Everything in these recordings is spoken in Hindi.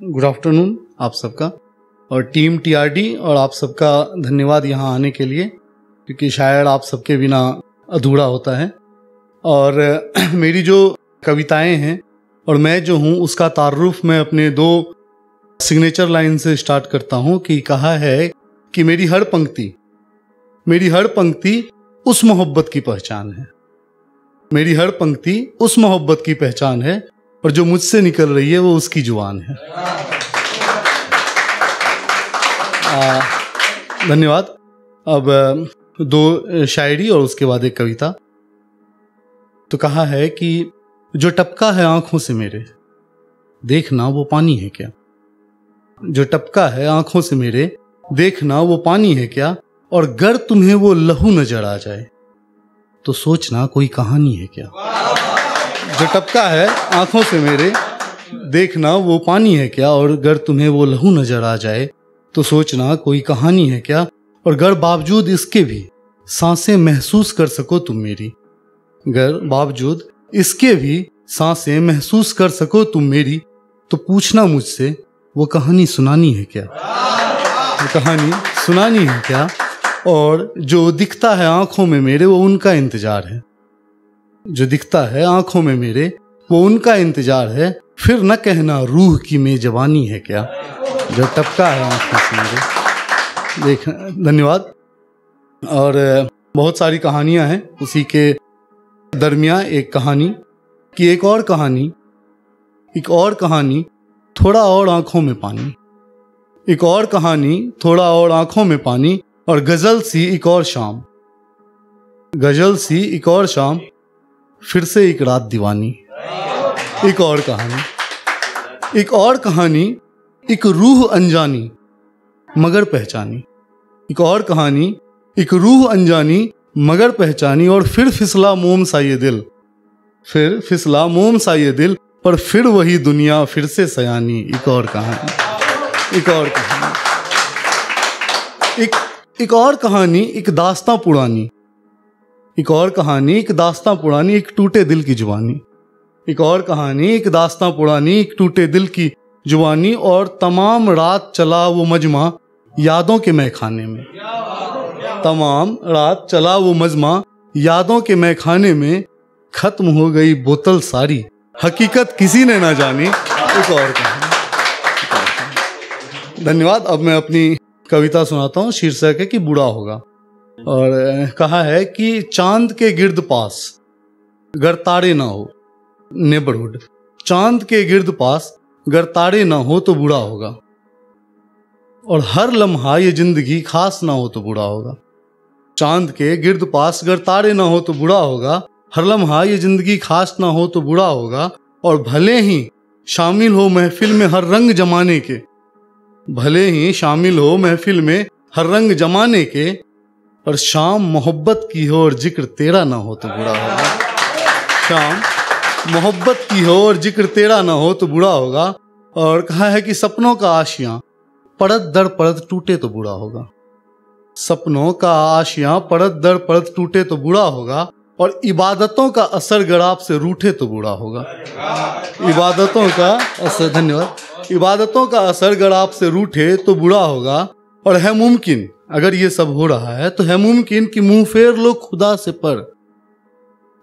गुड आफ्टरनून आप सबका और टीम टीआरडी और आप सबका धन्यवाद यहाँ आने के लिए, क्योंकि शायद आप सबके बिना अधूरा होता है। और मेरी जो कविताएं हैं और मैं जो हूँ उसका तारुफ मैं अपने दो सिग्नेचर लाइन से स्टार्ट करता हूँ कि कहा है कि मेरी हर पंक्ति उस मोहब्बत की पहचान है। मेरी हर पंक्ति उस मोहब्बत की पहचान है और जो मुझसे निकल रही है वो उसकी जुबान है। धन्यवाद। अब दो शायरी और उसके बाद एक कविता। तो कहा है कि जो टपका है आंखों से मेरे, देखना वो पानी है क्या। जो टपका है आंखों से मेरे, देखना वो पानी है क्या। और गर तुम्हें वो लहू नजर आ जाए तो सोचना कोई कहानी है क्या। जो टपका है आंखों से मेरे, देखना वो पानी है क्या। और गर तुम्हें वो लहू नजर आ जाए तो सोचना कोई कहानी है क्या। और गर बावजूद इसके भी सांसें महसूस कर सको तुम मेरी, गर बावजूद इसके भी सांसें महसूस कर सको तुम मेरी, तो पूछना मुझसे वो कहानी सुनानी है क्या। वो कहानी सुनानी है क्या। और जो दिखता है आंखों में मेरे वो उनका इंतजार है। जो दिखता है आंखों में मेरे वो उनका इंतजार है। फिर न कहना रूह की में जवानी है क्या। जो टपका है आंखों से मेरे, देख। धन्यवाद। और बहुत सारी कहानियां हैं, उसी के दरमियान एक कहानी कि एक और कहानी थोड़ा और आंखों में पानी। एक और कहानी थोड़ा और आंखों में पानी। और गजल सी एक और शाम, गजल सी एक और शाम, फिर से एक रात दीवानी। एक और कहानी एक रूह अनजानी मगर पहचानी। एक और कहानी एक रूह अनजानी मगर पहचानी। और फिर फिसला मोम सा ये दिल, फिर फिसला मोम सा ये दिल, पर फिर वही दुनिया फिर से सयानी। एक और कहानी, एक और कहानी, एक और कहानी एक दास्तां पुरानी। एक और कहानी एक दास्तां पुरानी, एक टूटे दिल की जुबानी। एक और कहानी एक दास्तां पुरानी, एक टूटे दिल की जुबानी। और तमाम रात चला वो मजमा यादों के मैखाने में। तमाम रात चला वो मजमा यादों के मैखाने में। खत्म हो गई बोतल सारी, हकीकत किसी ने ना जानी। एक और कहानी। धन्यवाद। अब मैं अपनी कविता सुनाता हूँ। शीर्षक है कि बुरा होगा। और कहा है कि चांद के गिर्द पास गर तारे ना हो, नेबरहुड। चांद के गिर्द पास गर तारे ना हो तो बुरा होगा। और हर लम्हा ये जिंदगी खास ना हो तो बुरा होगा। चांद के गिर्द पास गर तारे ना हो तो बुरा होगा। हर लम्हा ये जिंदगी खास ना हो तो बुरा होगा। और भले ही शामिल हो महफिल में हर रंग जमाने के, भले ही शामिल हो महफिल में हर रंग जमाने के। और शाम मोहब्बत की हो और जिक्र तेरा ना हो तो बुरा होगा। शाम मोहब्बत की हो और जिक्र तेरा ना हो तो बुरा होगा। और कहा है कि सपनों का आशियां परत दर परत टूटे तो बुरा होगा। सपनों का आशियां परत दर परत टूटे तो बुरा होगा। और इबादतों का असर गर आप से रूठे तो बुरा होगा। इबादतों का असर, धन्यवाद। इबादतों का असर गर आप से रूठे तो बुरा होगा। और है मुमकिन, अगर ये सब हो रहा है तो है मुमकिन कि मुंह फेर लो खुदा से पर।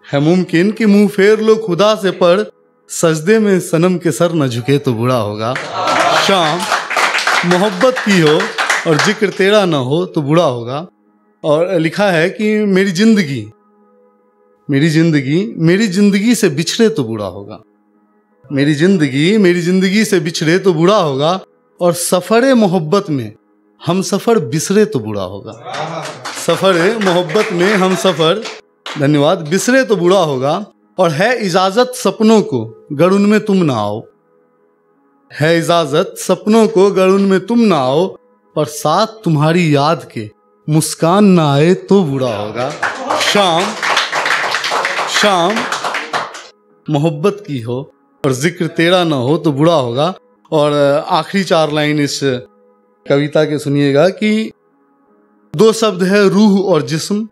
है मुमकिन कि मुंह फेर लो खुदा से पर, सजदे में सनम के सर न झुके तो बुरा होगा। शाम मोहब्बत की हो और जिक्र तेरा न हो तो बुरा होगा। और लिखा है कि मेरी जिंदगी से बिछड़े तो बुरा होगा। मेरी जिंदगी से बिछड़े तो बुरा होगा। और सफरे मोहब्बत में हम सफर बिसरे तो बुरा होगा। सफरे मोहब्बत में हम सफर, धन्यवाद, बिसरे तो बुरा होगा। और है इजाजत सपनों को गर उनमें तुम ना आओ। है इजाजत सपनों को गर उनमें तुम ना आओ। पर साथ तुम्हारी याद के मुस्कान ना आए तो बुरा होगा। शाम मोहब्बत की हो और जिक्र तेरा ना हो तो बुरा होगा। और आखिरी चार लाइन इस कविता के सुनिएगा कि दो शब्द है रूह और जिस्म।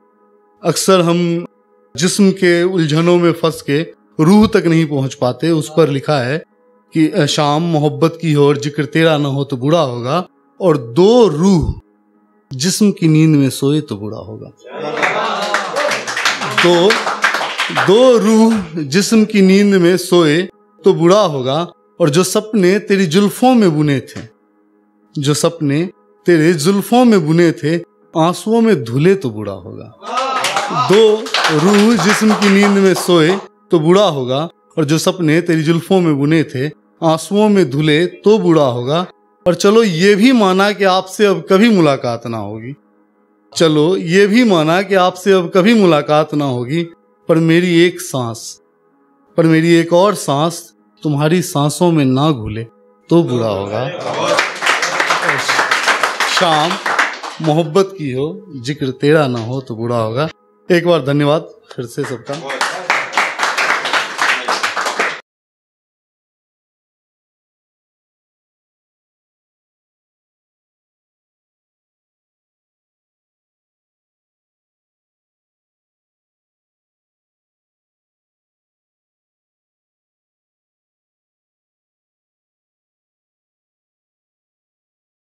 अक्सर हम जिस्म के उलझनों में फंस के रूह तक नहीं पहुंच पाते। उस पर लिखा है कि शाम मोहब्बत की हो और जिक्र तेरा ना हो तो बुरा होगा, और दो रूह जिस्म की नींद में सोए तो बुरा होगा। दो रूह जिस्म की नींद में सोए तो बुरा होगा, और जो सपने तेरी जुल्फों में बुने थे, जो सपने तेरे जुल्फों में बुने थे, आंसुओं में धुले तो बुरा होगा। दो रूह जिस्म की नींद में सोए तो बुरा होगा, और जो सपने तेरी जुल्फों में बुने थे, आंसुओं में धुले तो बुरा होगा। और चलो ये भी माना कि आपसे अब कभी मुलाकात ना होगी, चलो ये भी माना कि आपसे अब कभी मुलाकात ना होगी, पर मेरी एक सांस, पर मेरी एक और सांस तुम्हारी सांसों में ना घुले तो बुरा होगा। शाम मोहब्बत की हो, जिक्र तेरा ना हो तो बुरा होगा। एक बार धन्यवाद फिर से सबका।